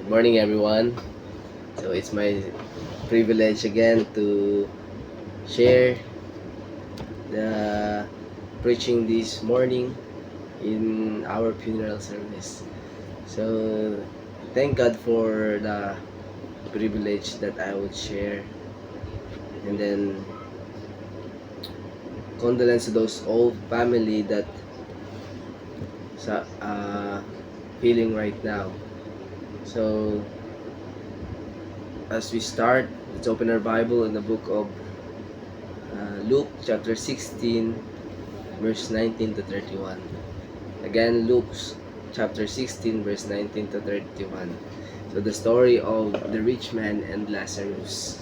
Good morning, everyone. So it's my privilege again to share the preaching this morning in our funeral service. So thank God for the privilege that I would share, and then condolence to those old family that sa feeling right now. So as we start, let's open our Bible in the book of Luke chapter 16 verse 19 to 31. Again, Luke chapter 16 verse 19 to 31. So the story of the rich man and Lazarus.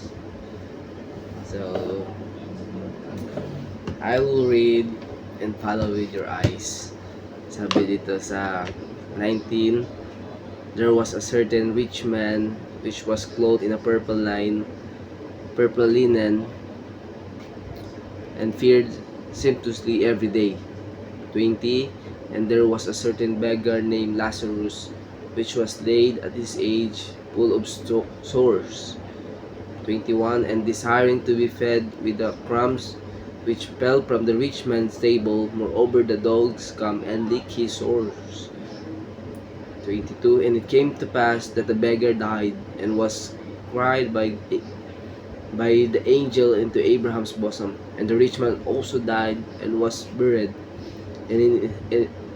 So I will read and follow with your eyes. Sabi dito sa 19, there was a certain rich man which was clothed in a purple linen, and fared sumptuously every day. 20, and there was a certain beggar named Lazarus, which was laid at his age, full of sores. 21, and desiring to be fed with the crumbs which fell from the rich man's table, moreover the dogs come and lick his sores. 22, and it came to pass that the beggar died, and was cried by the angel into Abraham's bosom. And the rich man also died, and was buried. And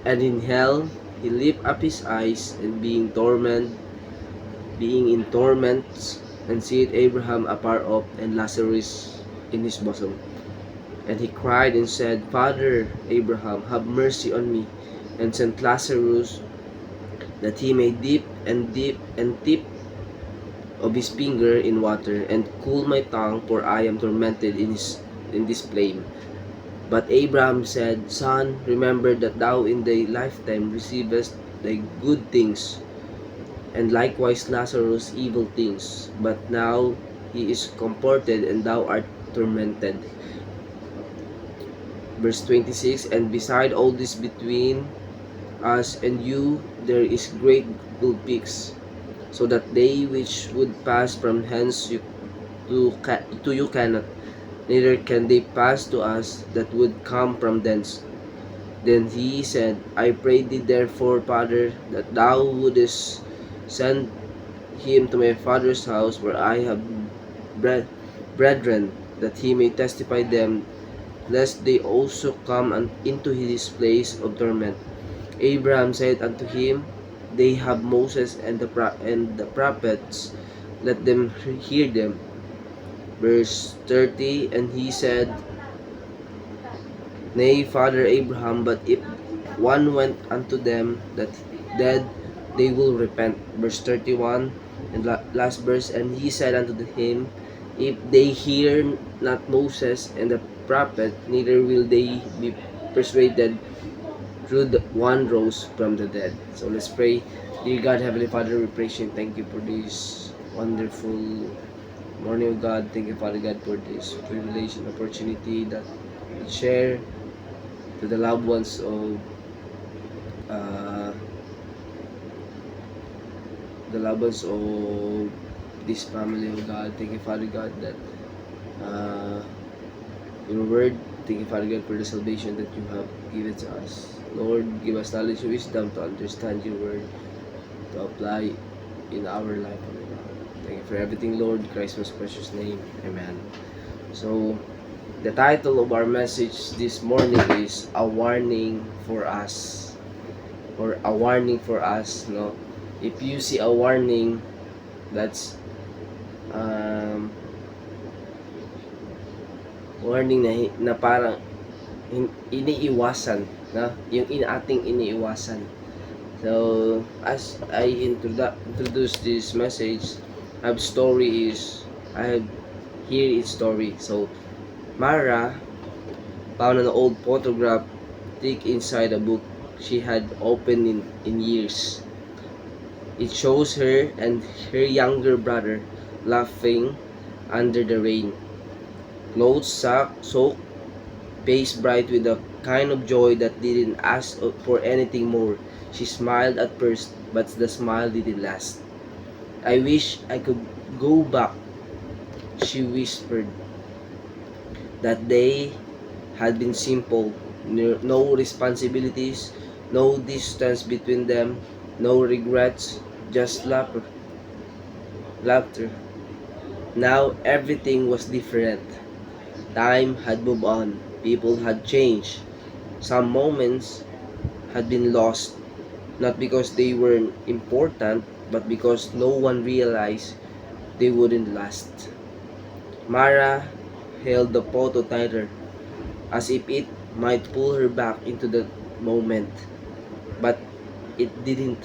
in hell he lifted up his eyes, and being in torments, and seeth Abraham afar off, and Lazarus in his bosom. And he cried and said, Father Abraham, have mercy on me, and send Lazarus, that he may dip of his finger in water, and cool my tongue, for I am tormented in this flame. But Abraham said, Son, remember that thou in thy lifetime receivest thy good things, and likewise Lazarus evil things. But now he is comforted, and thou art tormented. Verse 26, and beside all this between us and you there is great gulf fixed, so that they which would pass from hence to you cannot, neither can they pass to us that would come from thence. Then he said, I pray thee therefore, Father, that thou wouldest send him to my father's house, where I have brethren, that he may testify them, lest they also come into his place of torment. Abraham said unto him, They have Moses and the prophets, let them hear them. Verse 30, and he said, Nay, Father Abraham, but if one went unto them that dead, they will repent. Verse 31, and last verse, and he said unto him, If they hear not Moses and the prophet, neither will they be persuaded, through the one rose from the dead. So let's pray. Dear God, Heavenly Father, we praise you and thank you for this wonderful morning of God. Thank you, Father God, for this privilege and opportunity that we share to the loved ones of this family of God. Thank you, Father God, that your word. Thank you, Father God, for the salvation that you have given to us. Lord, give us knowledge and wisdom to understand your word, to apply in our life. Thank you for everything, Lord. In Christ's most precious name. Amen. So, the title of our message this morning is A Warning for Us. Or A Warning for Us. No? If you see a warning, that's warning na parang iniiwasan, na yung ating iniiwasan. So as I introduce this message, I have here its story. So Mara found an old photograph thick inside a book she had opened in years. It shows her and her younger brother laughing under the rain, clothes soaked, face bright with a kind of joy that didn't ask for anything more. She smiled at first, but the smile didn't last. I wish I could go back, she whispered. That day had been simple. No responsibilities, no distance between them, no regrets, just laughter. Now everything was different. Time had moved on. People had changed. Some moments had been lost, not because they weren't important, but because no one realized they wouldn't last. Mara held the photo tighter, as if it might pull her back into the moment. But it didn't.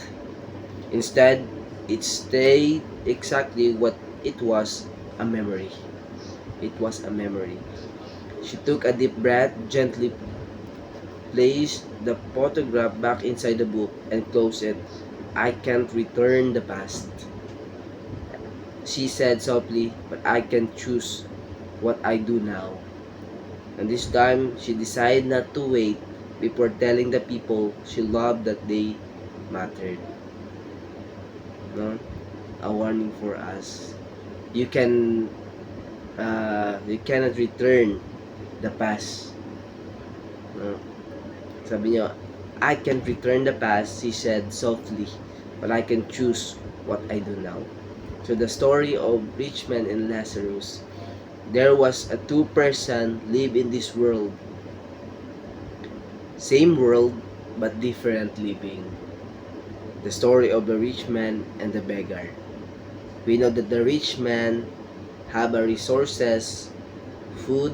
Instead, it stayed exactly what it was, a memory. It was a memory. She took a deep breath, gently placed the photograph back inside the book, and closed it. I can't return the past, she said softly, but I can choose what I do now. And this time, she decided not to wait before telling the people she loved that they mattered. No? A warning for us. You cannot return the past. No? Sabi niya, I can return the past, she said softly, but I can choose what I do now. So the story of rich man and Lazarus. There was a two-person live in this world. Same world, but different living. The story of the rich man and the beggar. We know that the rich man have a resources, food,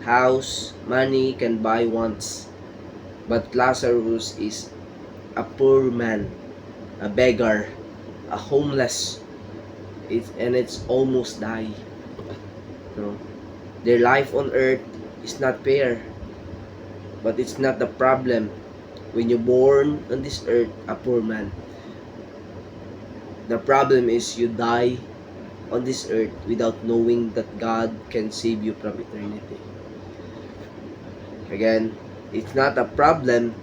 house, money can buy wants. But Lazarus is a poor man, a beggar, a homeless. It's almost die. No? Their life on earth is not fair, but it's not the problem when you're born on this earth a poor man. The problem is you die on this earth without knowing that God can save you from eternity. Again, it's not a problem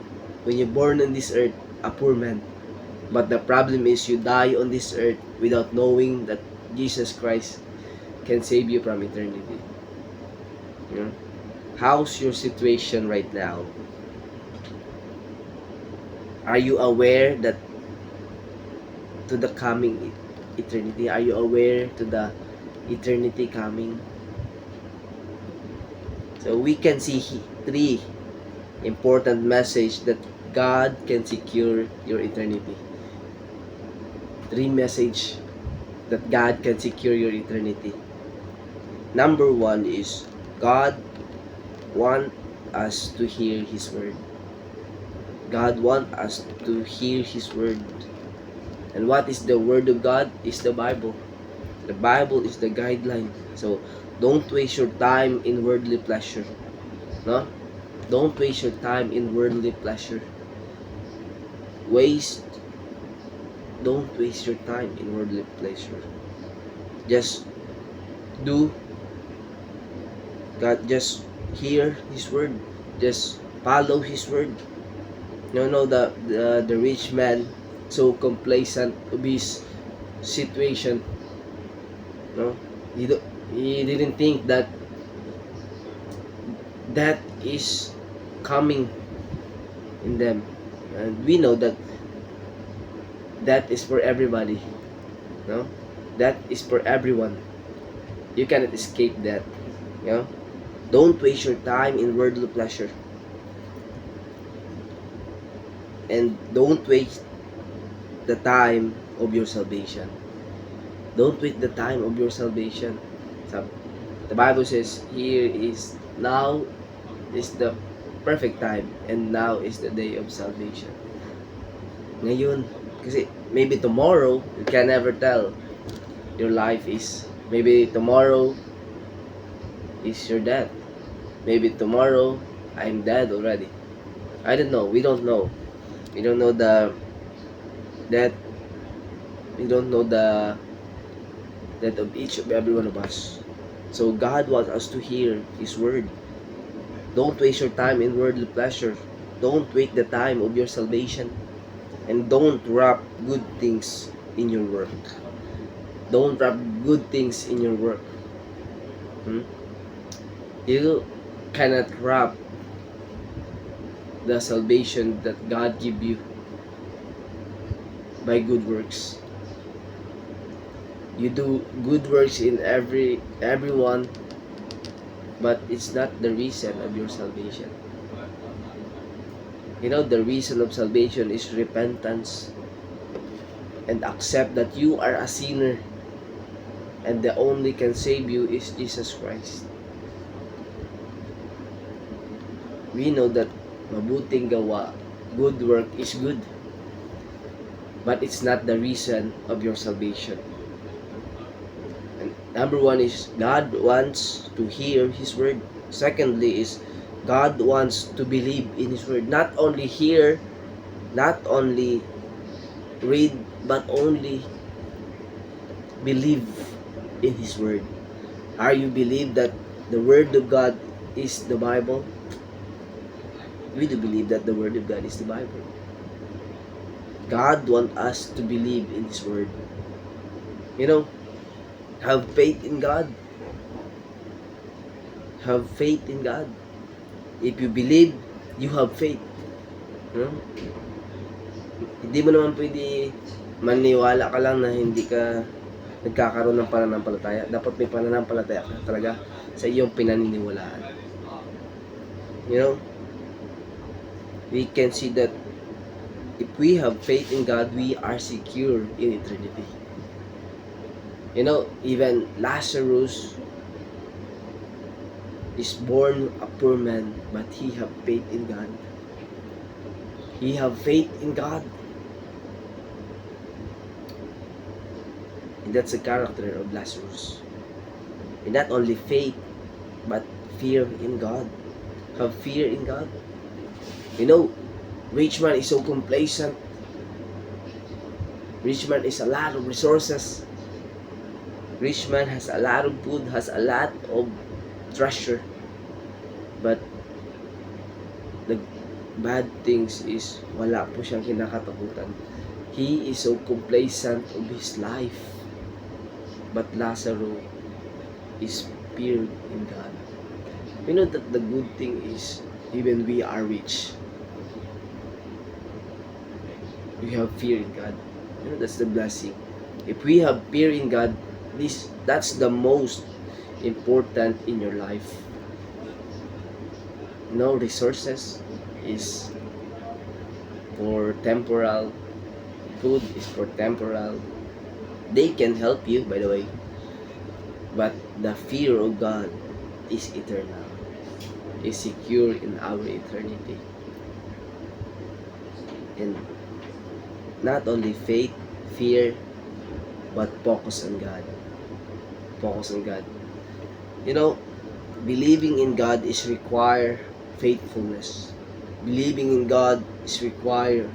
when you're born on this earth a poor man, but the problem is you die on this earth without knowing that Jesus Christ can save you from eternity. You know? How's your situation right now? Are you aware that to the coming eternity? Are you aware to the eternity coming? So we can see three important message that God can secure your eternity. Three message that God can secure your eternity. Number one is God want us to hear His word. God want us to hear His word. And what is the word of God? Is the Bible. The Bible is the guideline. So don't waste your time in worldly pleasure. No? Don't waste your time in worldly pleasure. Don't waste your time in worldly pleasure. Just do God, just hear His word. Just follow His word. The rich man so complacent of his situation. No, he didn't think that that is coming in them, and we know that that is for everybody. No, that is for everyone. You cannot escape that. You know, don't waste your time in worldly pleasure. And don't waste the time of your salvation. Don't waste the time of your salvation. The Bible says here is now is the perfect time, and now is the day of salvation. Ngayon, kasi maybe tomorrow, you can never tell. Your life is, maybe tomorrow is your death. Maybe tomorrow, I'm dead already. I don't know. We don't know. We don't know the death. We don't know the death of each of every one of us. So God wants us to hear His word. Don't waste your time in worldly pleasure. Don't waste the time of your salvation. And don't wrap good things in your work. Don't wrap good things in your work. You cannot wrap the salvation that God give you by good works. You do good works in everyone, but it's not the reason of your salvation. You know, the reason of salvation is repentance and accept that you are a sinner and the only can save you is Jesus Christ. We know that mabuting gawa, good work is good, but it's not the reason of your salvation. And number one is God wants to hear His word. Secondly is God wants to believe in His word. Not only hear, not only read, but only believe in His word. Are you believe that the word of God is the Bible? We do believe that the word of God is the Bible. God wants us to believe in His word. You know, have faith in God. Have faith in God. If you believe, you have faith. No? Hindi mo naman pwede maniwala ka lang na hindi ka nagkakaroon ng pananampalataya. Dapat may pananampalataya ka talaga sa iyong pinaniniwalaan. You know, we can see that if we have faith in God, we are secure in eternity. You know, even Lazarus is born a poor man, but he have faith in God. He have faith in God. And that's the character of Lazarus. And not only faith, but fear in God. Have fear in God. You know, rich man is so complacent. Rich man is a lot of resources. Rich man has a lot of food, has a lot of treasure. But the bad things is wala po siyang kinakatakutan. He is so complacent of his life. But Lazarus is feared in God. We know that the good thing is even we are rich, we have fear in God. You know, that's the blessing. If we have fear in God, that's the most important in your life. No resources is for temporal. Food is for temporal. They can help you, by the way. But the fear of God is eternal. Is secure in our eternity. And not only faith, fear, but focus on God. Focus on God. You know, believing in God is require faithfulness. Believing in God is require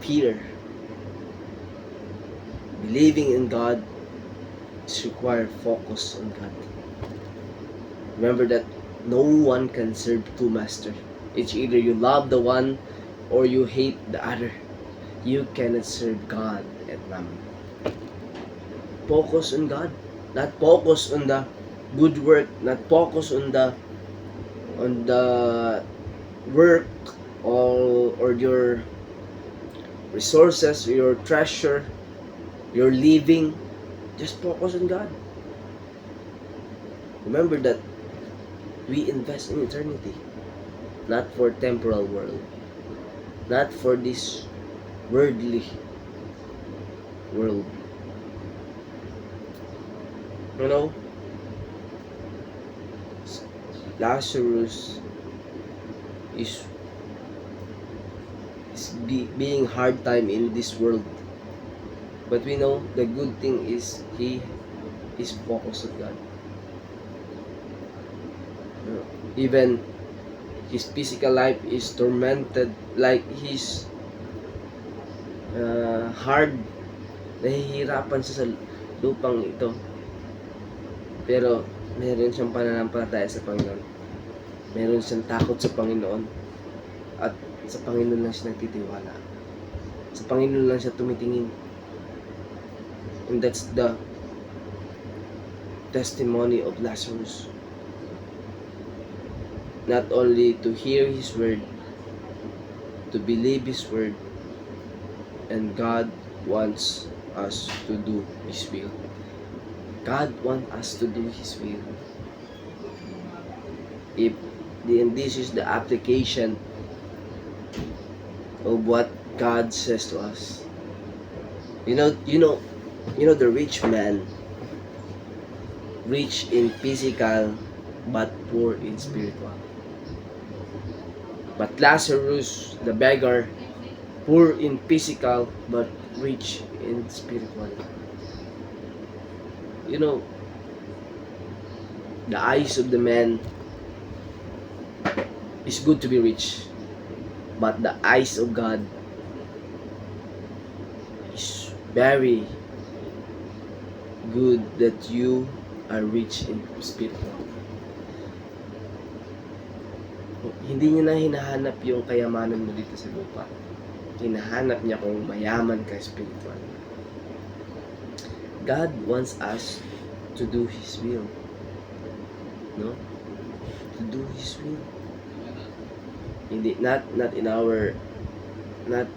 fear. Believing in God is require focus on God. Remember that no one can serve two masters. It's either you love the one or you hate the other. You cannot serve God and mammon. Focus on God, not focus on the good work, not focus on the work or your resources, your treasure, your living. Just focus on God. Remember that we invest in eternity, not for temporal world, not for this worldly world. You know, Lazarus is being hard time in this world, but we know the good thing is he is focused on God. Even his physical life is tormented, like his hard, nahihirapan siya sa lupang ito, pero meron siyang pananampalataya sa Panginoon, meron siyang takot sa Panginoon, at sa Panginoon lang siya nagtitiwala. Sa Panginoon lang siya tumitingin. And that's the testimony of Lazarus. Not only to hear His word, to believe His word, and God wants us to do His will. God wants us to do His will. And this is the application of what God says to us. You know the rich man, rich in physical but poor in spiritual. But Lazarus, the beggar, poor in physical but rich in spiritual. You know, the eyes of the man is good to be rich, but the eyes of God is very good that you are rich in spiritual. Hindi niya na hinahanap yung kayamanan mo dito sa lupa. Hinahanap niya kung mayaman ka spiritual. God wants us to do His will. No? To do His will. Hindi, not in our, not,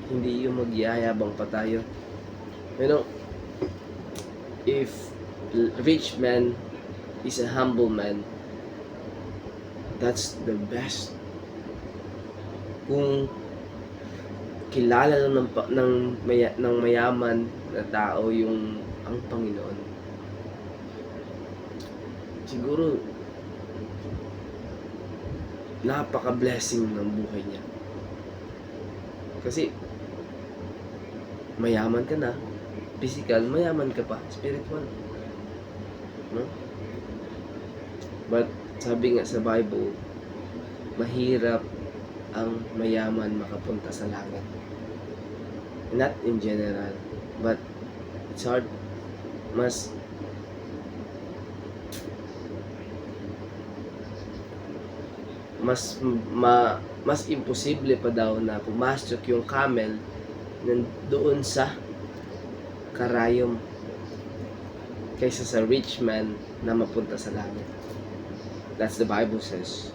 hindi yung magyayabang pa tayo. You know, if rich man is a humble man, that's the best. Kung kilala lang ng mayaman na tao yung ang Panginoon, siguro napaka-blessing ng buhay niya. Kasi mayaman ka na, physical, mayaman ka pa, spiritual. No? But sabi nga sa Bible, mahirap ang mayaman makapunta sa langit. Not in general, but it's hard. Mas imposible pa daw na pumasok yung camel doon sa karayom kaysa sa rich man na mapunta sa langit. That's the Bible says.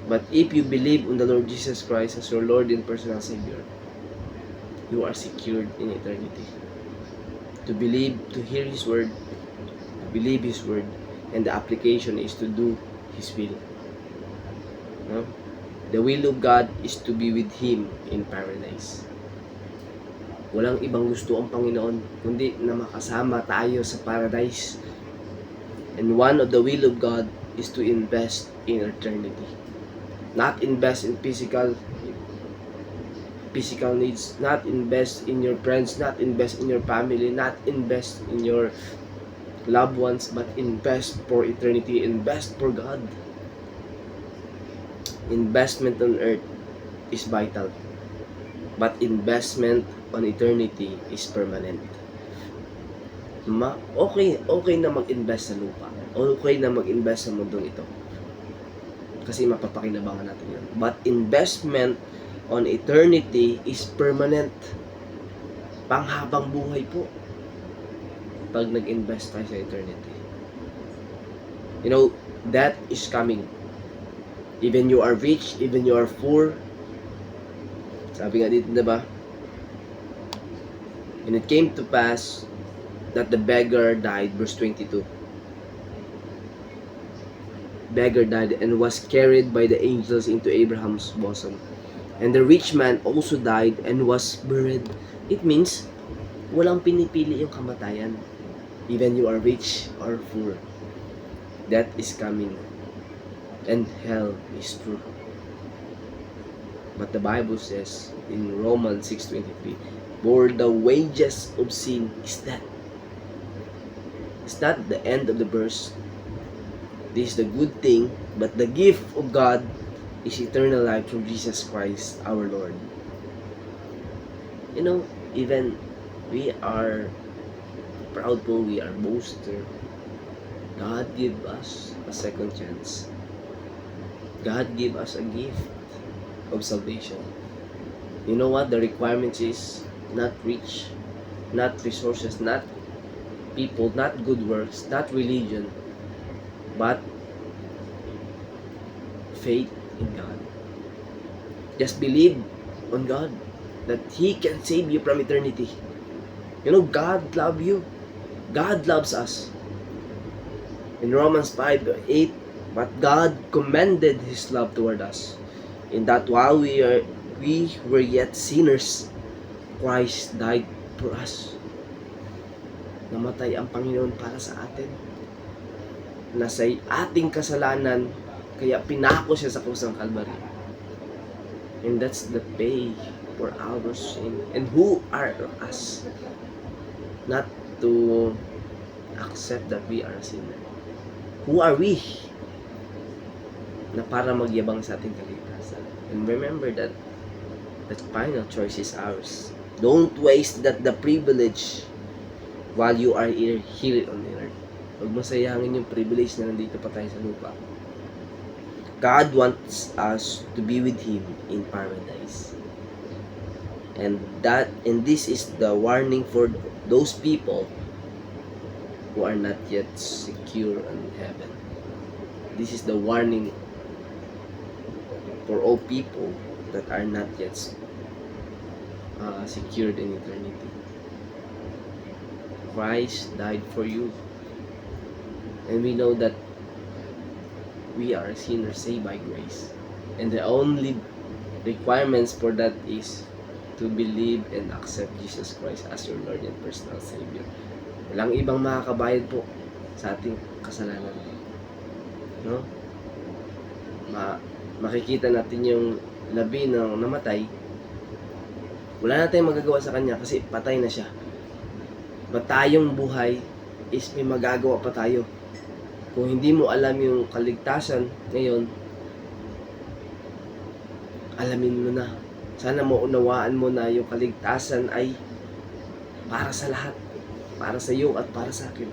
But if you believe on the Lord Jesus Christ as your Lord and personal Savior, you are secured in eternity. To believe, to hear His word, to believe His word, and the application is to do His will. No? The will of God is to be with Him in paradise. Walang ibang gusto ang Panginoon kundi na makasama tayo sa paradise. And one of the will of God is to invest in eternity. Not invest in physical needs, not invest in your friends, not invest in your family, not invest in your loved ones, but invest for eternity, invest for God. Investment on earth is vital, but investment on eternity is permanent. Okay na mag-invest sa lupa, okay na mag-invest sa mundong ito, kasi mapapakinabangan natin yun. But investment on eternity is permanent. Panghabang buhay po pag nag-invest tayo sa eternity. You know, that is coming. Even you are rich, even you are poor. Sabi nga dito, diba? And it came to pass that the beggar died, verse 22. Beggar died and was carried by the angels into Abraham's bosom. And the rich man also died and was buried. It means, walang pinipili yung kamatayan. Even you are rich or poor. That is coming. And hell is true. But the Bible says in Romans 6:23, for the wages of sin is death. It's not the end of the verse. This is the good thing, but the gift of God is eternal life through Jesus Christ our Lord. You know, even we are proudful, we are boaster. God give us a second chance. God give us a gift of salvation. You know what? The requirements is not rich, not resources, not people, not good works, not religion, but faith in God. Just believe on God that He can save you from eternity. You know, God loves you. God loves us. In Romans 5:8, but God commended His love toward us, in that while we were yet sinners, Christ died for us. Namatay ang Panginoon para sa atin. Nasa ating kasalanan, kaya pinako siya sa krus ng Calvary. And that's the pay for our sin. And who are us not to accept that we are a sinner? Who are we na para magyabang sa ating kaligtasan? And remember that the final choice is ours. Don't waste the privilege while you are here on earth. Huwag masayangin yung privilege na nandito pa tayo sa lupa. God wants us to be with Him in paradise. And this is the warning for those people who are not yet secure in heaven. This is the warning for all people that are not yet secured in eternity. Christ died for you. And we know that we are sinners saved by grace. And the only requirements for that is to believe and accept Jesus Christ as your Lord and personal Savior. Walang ibang makakabayad po sa ating kasalanan. No? Makikita natin yung labi ng namatay. Wala na tayong magagawa sa kanya kasi patay na siya. But tayong buhay is may magagawa pa tayo. Kung hindi mo alam yung kaligtasan ngayon, alamin mo na. Sana maunawaan mo na yung kaligtasan ay para sa lahat. Para sa iyo at para sa akin.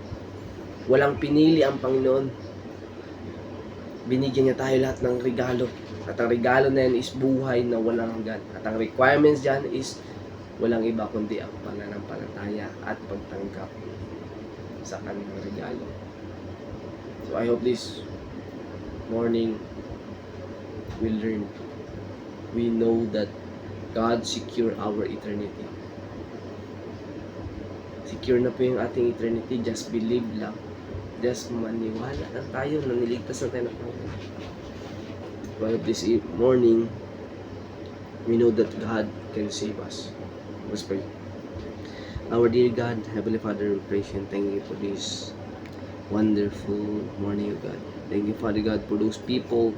Walang pinili ang Panginoon. Binigyan niya tayo lahat ng regalo. At ang regalo na yan is buhay na walang hanggan. At ang requirements dyan is walang iba kundi ang pananampalataya at pagtanggap sa kanyang regalo. So I hope this morning we learn. We know that God secure our eternity. Secure na po yung ating eternity. Just believe lang. Just maniwala lang tayo na niligtas na tayo ng Panginoon. So I hope this morning we know that God can save us. Let's pray. Our dear God, Heavenly Father, we praise you and thank you for this wonderful morning, God. Thank you, Father God, for those people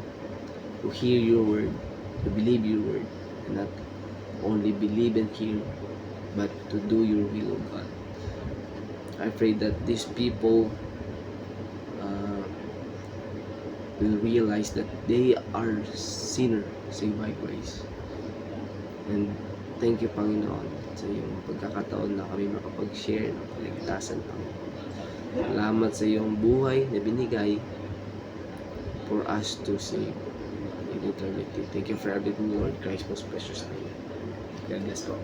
who hear your word, who believe your word, and not only believe and hear, but to do your will, O God. I pray that these people will realize that they are sinners saved by grace. And thank you, Panginoon, sa iyong pagkakataon na kami makapag-share ng kaligtasan, Panginoon. Salamat sa iyong buhay na binigay for us to save in eternity. Thank you for everything, Lord. Christ most precious name. God bless you.